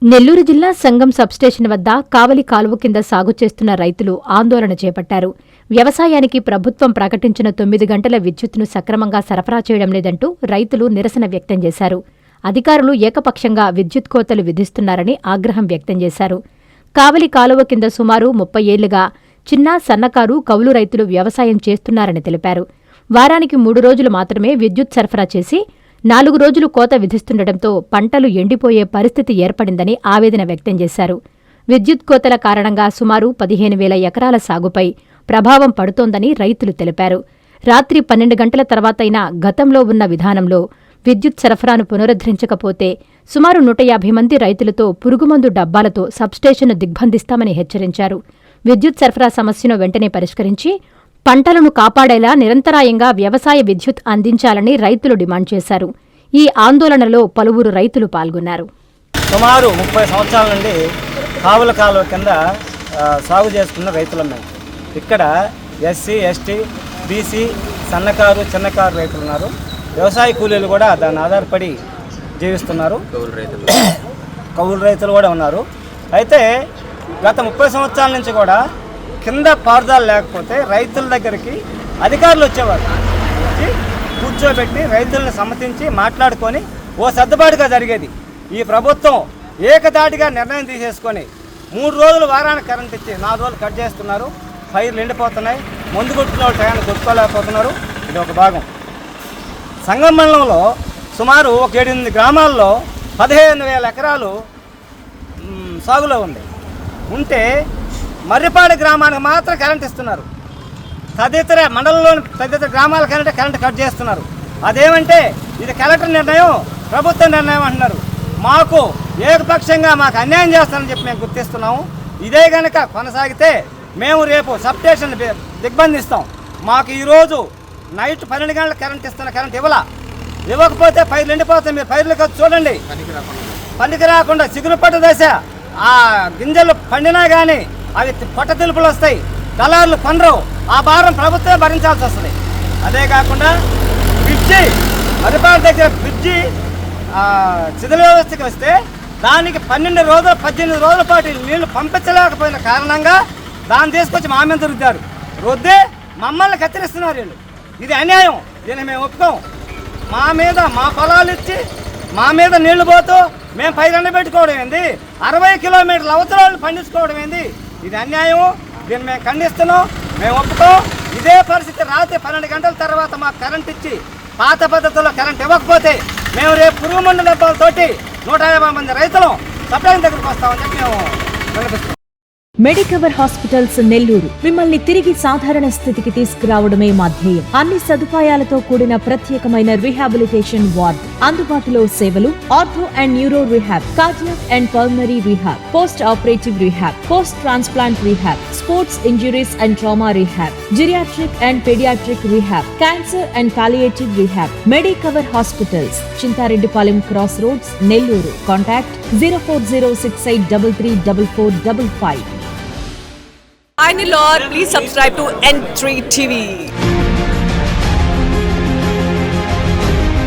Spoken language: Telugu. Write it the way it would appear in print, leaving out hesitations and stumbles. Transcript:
నెల్లూరు జిల్లా సంగం సబ్స్టేషన్ వద్ద కావలి కాలువ కింద సాగు చేస్తున్న రైతులు ఆందోళన చేపట్టారు. వ్యవసాయానికి ప్రభుత్వం ప్రకటించిన 9 గంటల విద్యుత్తును సక్రమంగా సరఫరా చేయడం లేదంటూ రైతులు నిరసన వ్యక్తం చేశారు. అధికారులు ఏకపక్షంగా విద్యుత్ కోతలు విధిస్తున్నారని ఆగ్రహం వ్యక్తం చేశారు. కావలి కాలువ కింద సుమారు 30 ఏళ్లుగా చిన్న, సన్నకారు, కౌలు రైతులు వ్యవసాయం చేస్తున్నారని తెలిపారు. వారానికి 3 రోజులు మాత్రమే విద్యుత్ సరఫరా చేసి 4 రోజులు కోత విధిస్తుండటంతో పంటలు ఎండిపోయే పరిస్థితి ఏర్పడిందని ఆవేదన వ్యక్తం చేశారు. విద్యుత్ కోతల కారణంగా సుమారు 15,000 ఎకరాల సాగుపై ప్రభావం పడుతోందని రైతులు తెలిపారు. రాత్రి 12 గంటల తర్వాతైనా గతంలో ఉన్న విధానంలో విద్యుత్ సరఫరాను పునరుద్ధరించకపోతే సుమారు 150 మంది రైతులతో పురుగుమందు డబ్బాలతో సబ్స్టేషన్ను దిగ్బంధిస్తామని హెచ్చరించారు. విద్యుత్ సరఫరా సమస్యను వెంటనే పరిష్కరించి పంటలను కాపాడేలా నిరంతరాయంగా వ్యవసాయ విద్యుత్ అందించాలని రైతులు డిమాండ్ చేశారు. ఈ ఆందోళనలో పలువురు రైతులు పాల్గొన్నారు. సుమారు 30 సంవత్సరాల నుండి కావుల కాలువ కింద సాగు చేసుకున్న రైతులు మేము. ఇక్కడ ఎస్సీ, ఎస్టీ, బీసీ, సన్నకారు, చిన్నకారు రైతులు ఉన్నారు. వ్యవసాయ కూలీలు కూడా దాన్ని ఆధారపడి జీవిస్తున్నారు. కౌలు రైతులు కూడా ఉన్నారు. అయితే గత 30 సంవత్సరాల నుంచి కూడా కింద పారుదల లేకపోతే రైతుల దగ్గరికి అధికారులు వచ్చేవారు. కూర్చోబెట్టి రైతులను సమ్మతించి మాట్లాడుకొని ఓ సర్దుబాటుగా జరిగేది. ఈ ప్రభుత్వం ఏకదాటిగా నిర్ణయం తీసేసుకొని 3 రోజులు వారానికి కరెంట్ ఇచ్చి 4 రోజులు కట్ చేస్తున్నారు. పైర్లు ఎండిపోతున్నాయి. మందు కొట్టుకున్న వాళ్ళు టయాన్ని కొట్టుకోలేకపోతున్నారు. ఇది ఒక భాగం. సంగం మండలంలో సుమారు ఒక 7-8 గ్రామాల్లో 15,000 ఎకరాలు సాగులో ఉంటే మర్రిపాడు గ్రామానికి మాత్రం కరెంట్ ఇస్తున్నారు. తదితర మండలంలోని తదితర గ్రామాల కరెంట్ కట్ చేస్తున్నారు. అదేమంటే ఇది కలెక్టర్ నిర్ణయం, ప్రభుత్వ నిర్ణయం అంటున్నారు. మాకు ఏకపక్షంగా మాకు అన్యాయం చేస్తారని చెప్పి మేము గుర్తిస్తున్నాము. ఇదే కనుక కొనసాగితే మేము రేపు సబ్స్టేషన్ దిగ్బంధిస్తాం. మాకు ఈరోజు నైట్ 12 గంటల కరెంట్ ఇస్తున్న కరెంట్ ఇవ్వకపోతే పైర్లు ఎండిపోతాయి. మీరు పైర్లు చూడండి, పనికి రాకుండా చిగురు పట్టు దశ, ఆ గింజలు పండినా కానీ అవి పొట్ట తెలుపులు వస్తాయి. దళారులు కొనరు. ఆ భారం ప్రభుత్వమే భరించాల్సి వస్తుంది. అదే కాకుండా బ్రిడ్జి మరిపాడు దగ్గర బ్రిడ్జి శిథిల వ్యవస్థకి వస్తే దానికి 12 రోజులు 18 రోజుల పాటు నీళ్లు పంపించలేకపోయిన కారణంగా దాన్ని తీసుకొచ్చి మా మీద రుద్దే మమ్మల్ని కత్తిరిస్తున్నారు వీళ్ళు. ఇది అన్యాయం. దీన్ని మేము ఒప్పుకోం. మా పొలాలు ఇచ్చి మా మీద నీళ్లు పోతూ మేము పైరండ పెట్టుకోవడం ఏంది, 60 కిలోమీటర్ల అవతరాలు పండించుకోవడం ఏంది? ఇది అన్యాయం. దీన్ని మేము ఖండిస్తున్నాం. మేము ఒప్పుకోం. ఇదే పరిస్థితి రాత్రి 12 గంటల తర్వాత మాకు కరెంట్ ఇచ్చి పాత పద్ధతిలో కరెంట్ ఇవ్వకపోతే మేము రేపు పురుగుమందు డబ్బాలతోటి 150 మంది రైతులు సప్లై దగ్గరికి వస్తామని చెప్పి మేము వినిపిస్తున్నాం. మెడికవర్ హాస్పిటల్స్ నెల్లూరు మిమ్మల్ని తిరిగి సాధారణ స్థితికి తీసుకురావడమే మా ధ్యేయం. అన్ని సదుపాయాలతో కూడిన ప్రత్యేకమైన రీహాబిలిటేషన్ వార్డ్, అందుబాటులో సేవలు ortho and neuro rehab, cardiac and pulmonary rehab, post operative rehab, post transplant rehab, sports injuries and trauma rehab, geriatric and paediatric rehab, cancer and palliative rehab. Medicover hospitals, Chintareddypalem cross roads, Nellore. Contact 04068334455. Hi Nilor, please subscribe to N3 TV.